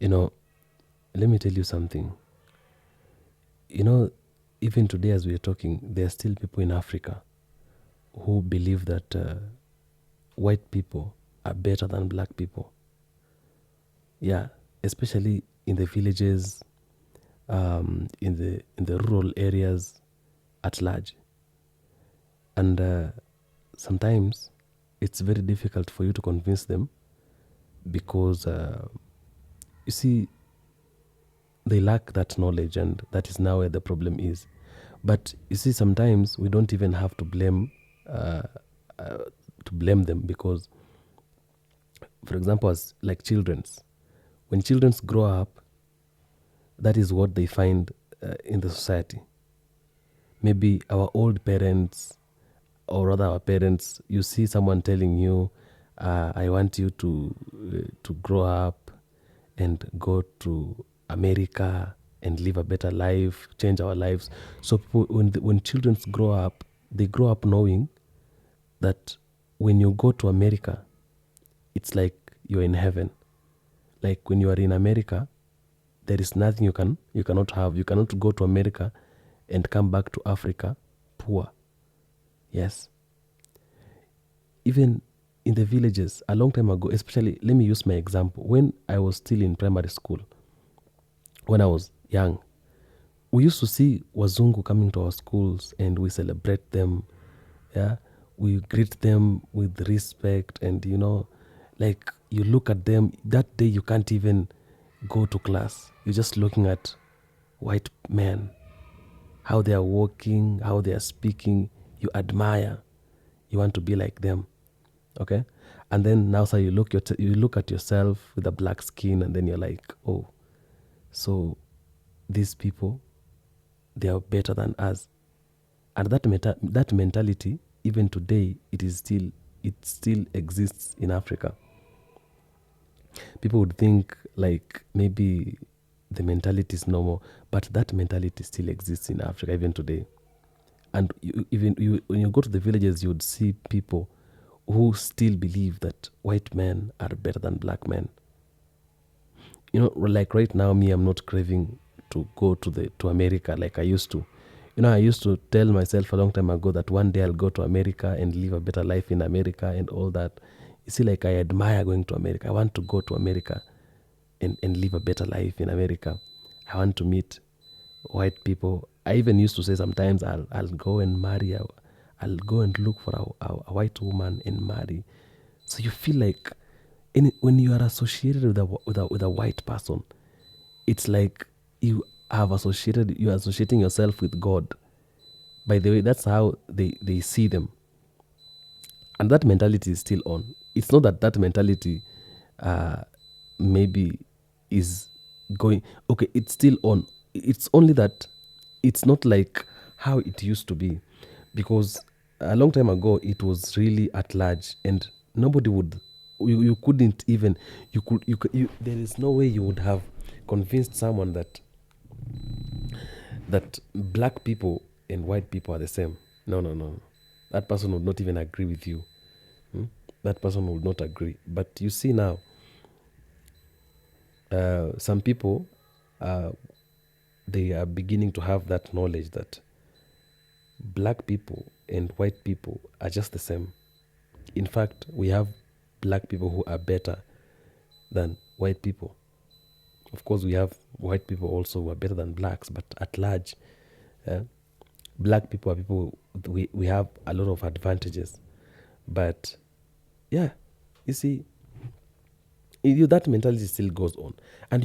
You know, let me tell you something. You know, even today as we are talking, there are still people in Africa who believe that white people are better than black people. Yeah, especially in the villages, in the rural areas at large. And sometimes it's very difficult for you to convince them because you see they lack that knowledge, and that is now where the problem is. But you see, sometimes we don't even have uh, to blame them because, for example, as like children's, when children grow up, that is what they find in the society. Maybe our old parents, or rather our parents, you see someone telling you, "I want you to grow up and go to America and live a better life, change our lives." So people, when children grow up, they grow up knowing that when you go to America, it's like you're in heaven. Like when you are in America, there is nothing you cannot have. You cannot go to America and come back to Africa poor. Yes. Even in the villages a long time ago, especially, let me use my example. When I was still in primary school, when I was young, we used to see wazungu coming to our schools and we celebrate them. Yeah, we greet them with respect, and like you look at them that day, you can't even go to class. You're just looking at white men, how they are walking, how they are speaking. You admire. You want to be like them. Okay, and then now, so you look at yourself with a black skin, and then you're like, oh, so these people, they are better than us. And that mentality, even today, it still exists in Africa. People would think like maybe the mentality is normal, but that mentality still exists in Africa even today. And when you go to the villages, you would see people who still believe that white men are better than black men. Like right now, me, I'm not craving to go to America like I used to. I used to tell myself a long time ago that one day I'll go to America and live a better life in America and all that. You see, like I admire going to America. I want to go to America and live a better life in America. I want to meet white people. I even used to say sometimes I'll go and marry. I'll go and look for a white woman and marry. So you feel like when you are associated with a white person, it's like you are associating yourself with God. By the way, that's how they see them. And that mentality is still on. It's not that mentality maybe is going, okay, it's still on. It's only that it's not like how it used to be, because a long time ago it was really at large, and nobody would, you couldn't even, there is no way you would have convinced someone that black people and white people are the same. No, no, no. That person would not even agree with you. That person would not agree. But you see now, some people, they are beginning to have that knowledge that black people and white people are just the same. In fact, we have black people who are better than white people. Of course, we have white people also who are better than blacks, but at large, black people are people, we have a lot of advantages. But yeah, you see, that mentality still goes on, and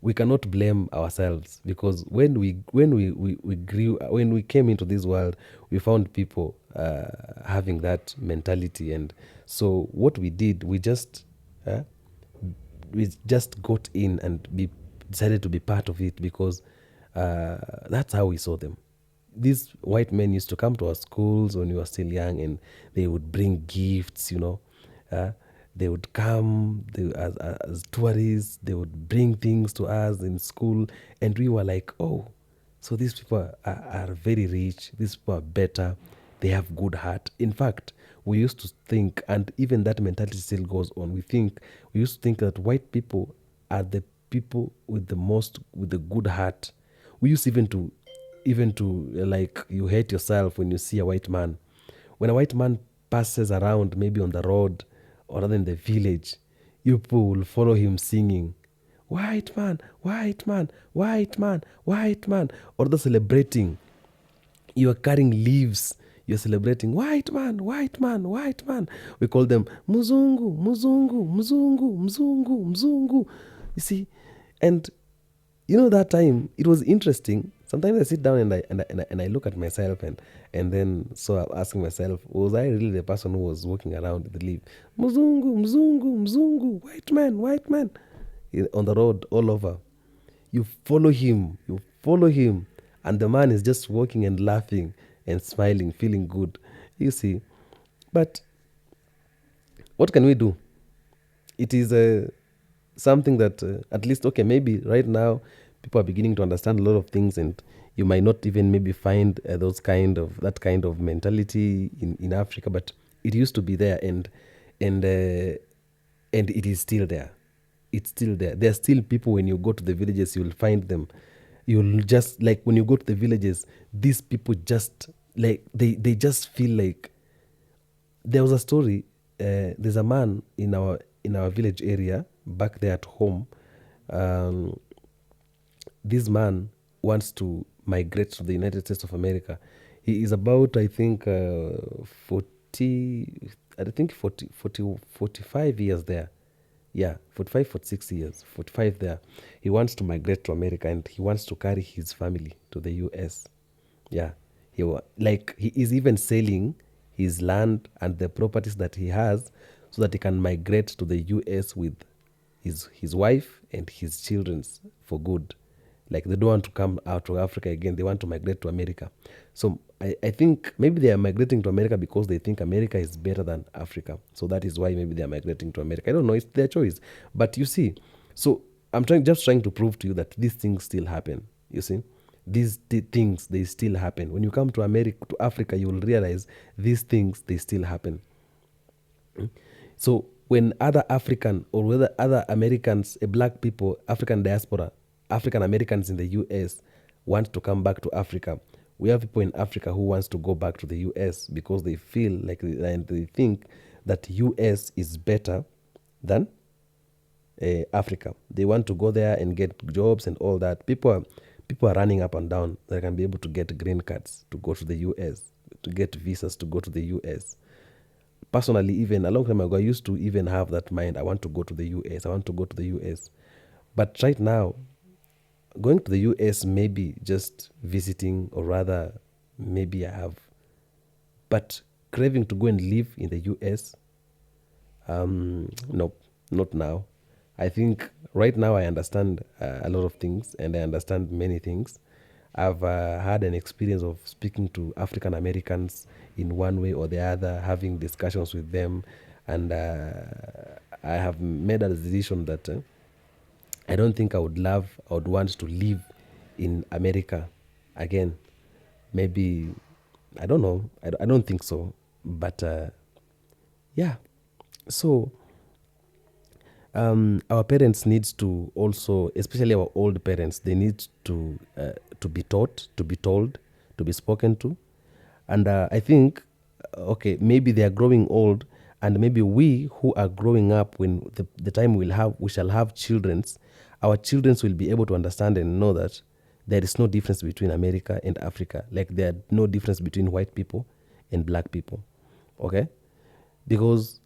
we cannot blame ourselves, because when we grew, when we came into this world, we found people having that mentality, and so what we did, we just got in and decided to be part of it, because that's how we saw them. These white men used to come to our schools when we were still young, and they would bring gifts, they would come as tourists, they would bring things to us in school, and we were like, oh, so these people are very rich, these people are better, they have good heart. In fact, we used to think, and even that mentality still goes on, we used to think that white people are the people with the good heart. We used even to like, you hate yourself when you see a white man. When a white man passes around, maybe on the road or rather in the village, you people will follow him singing, white man, white man, white man, white man, or the celebrating. You are carrying leaves. You're celebrating, white man, white man, white man. We call them muzungu, muzungu, mzungu, mzungu, mzungu. You see, and that time it was interesting. Sometimes I sit down and I look at myself and then so I'm asking myself, was I really the person who was walking around with the leaf? Mzungu, mzungu, mzungu, white man, on the road all over. You follow him, and the man is just walking and laughing and smiling, feeling good. You see, but what can we do? It is something that at least, okay, maybe right now people are beginning to understand a lot of things, and you might not even maybe find that kind of mentality in Africa, but it used to be there, and it is still there. It's still there. There are still people, when you go to the villages, you'll find them. You'll just, like, when you go to the villages, these people just, like, they just feel like, there was a story, there's a man in our village area back there at home. This man wants to migrate to the United States of America. He is about, I think, 45 years there. Yeah, 45, 46 years, 45 there. He wants to migrate to America, and he wants to carry his family to the US. Yeah, he is even selling his land and the properties that he has so that he can migrate to the US with his wife and his children for good. Like, they don't want to come out to Africa again. They want to migrate to America. So I think maybe they are migrating to America because they think America is better than Africa. So that is why maybe they are migrating to America. I don't know. It's their choice. But you see, so I'm just trying to prove to you that these things still happen. You see, these things, they still happen. When you come to Africa, you will realize these things, they still happen. So when other African or whether other Americans, black people, African diaspora, African Americans in the US want to come back to Africa, we have people in Africa who wants to go back to the US because they feel like, and they think that US is better than Africa. They want to go there and get jobs and all that. People are running up and down. They can be able to get green cards to go to the US, to get visas to go to the US. Personally, even a long time ago, I used to even have that mind. I want to go to the US. I want to go to the US. But right now, going to the US, maybe just visiting, or rather, maybe I have. But craving to go and live in the US, no, not now. I think right now I understand a lot of things, and I understand many things. I've had an experience of speaking to African Americans in one way or the other, having discussions with them, and I have made a decision that I don't think I would want to live in America again. Maybe, I don't know. I don't think so. But yeah. So our parents needs to also, especially our old parents, they need to be taught, to be told, to be spoken to. And I think, okay, maybe they are growing old, and maybe we who are growing up, when the time we shall have children's, our children will be able to understand and know that there is no difference between America and Africa. Like, there are no difference between white people and black people. Okay? Because,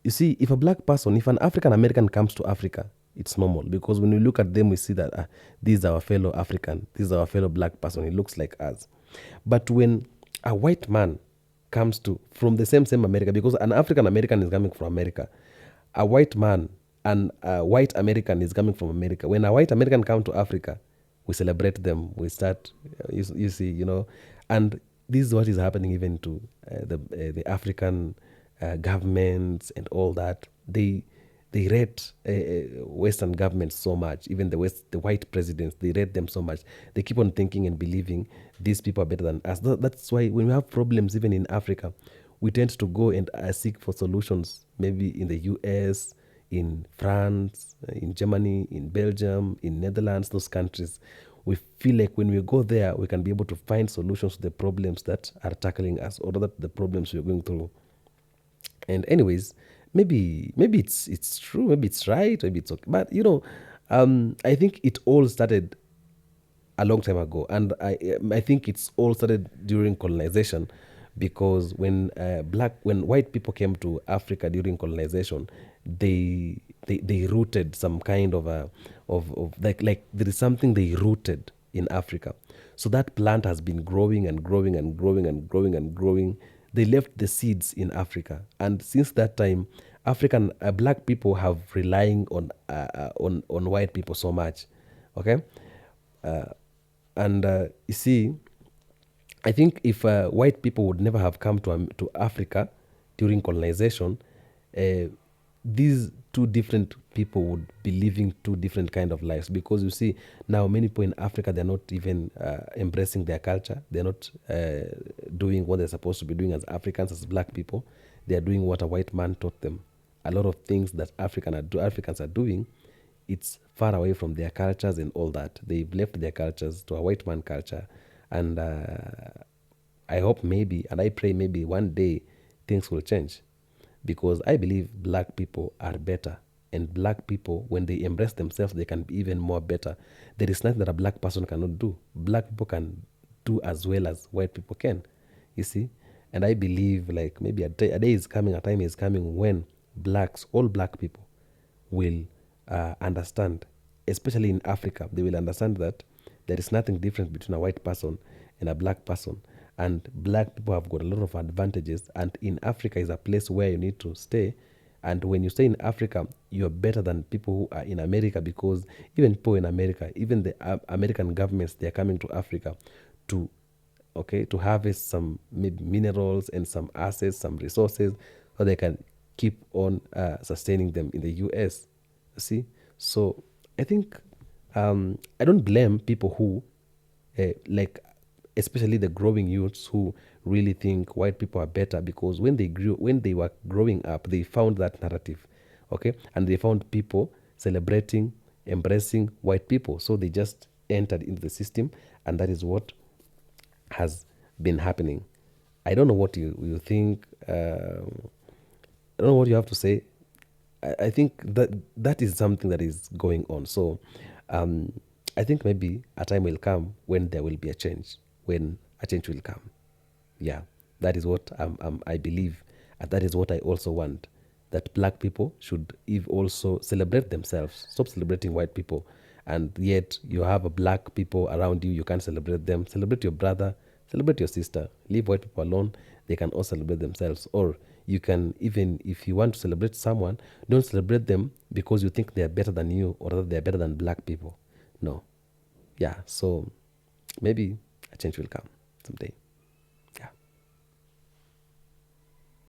you see, if an African American comes to Africa, it's normal. Because when we look at them, we see that this is our fellow African, this is our fellow black person, he looks like us. But when a white man comes from the same America, because an African American is coming from America, a white man and a white American is coming from America. When a white American comes to Africa, we celebrate them. We start, you see, and this is what is happening even to the African governments and all that. They rate Western governments so much. Even the white presidents, they rate them so much. They keep on thinking and believing these people are better than us. That's why when we have problems, even in Africa, we tend to go and seek for solutions, maybe in the US, in France, in Germany, in Belgium, in Netherlands, those countries, we feel like when we go there, we can be able to find solutions to the problems that are tackling us, or rather the problems we're going through. And anyways, maybe it's true, maybe it's right, maybe it's okay. But I think it all started a long time ago, and I think it's all started during colonization, because when white people came to Africa during colonization, they rooted some kind of a of like there is something they rooted in Africa. So that plant has been growing and growing and growing and growing and growing. They left the seeds in Africa, and since that time, African black people have relying on white people so much. Okay, and you see, I think if white people would never have come to Africa during colonization, uh, these two different people would be living two different kind of lives. Because you see, now many people in Africa, they're not even embracing their culture. They're not doing what they're supposed to be doing as Africans, as black people. They're doing what a white man taught them. A lot of things that Africans are doing, it's far away from their cultures and all that. They've left their cultures to a white man culture. And I hope maybe, and I pray maybe one day things will change, because I believe black people are better. And black people, when they embrace themselves, they can be even more better. There is nothing that a black person cannot do. Black people can do as well as white people can, you see. And I believe like maybe a day is coming, a time is coming when all black people will understand, especially in Africa, they will understand that there is nothing different between a white person and a black person. And black people have got a lot of advantages. And in Africa is a place where you need to stay. And when you stay in Africa, you're better than people who are in America, because even people in America, even the American governments, they are coming to Africa to to harvest some maybe minerals and some assets, some resources, so they can keep on sustaining them in the US. See, so I think I don't blame people who like, especially the growing youths who really think white people are better, because when they were growing up, they found that narrative, okay, and they found people celebrating, embracing white people, so they just entered into the system, and that is what has been happening. I don't know what you think. I don't know what you have to say. I think that is something that is going on. So um, I think maybe a time will come when there will be a change, when a change will come. Yeah, that is what I believe, and that is what I also want. That black people should also celebrate themselves. Stop celebrating white people, and yet you have a black people around you. You can't celebrate them. Celebrate your brother. Celebrate your sister. Leave white people alone. They can all celebrate themselves. Or you can, even if you want to celebrate someone, don't celebrate them because you think they are better than you, or that they are better than black people. No. Yeah. So maybe a change will come someday.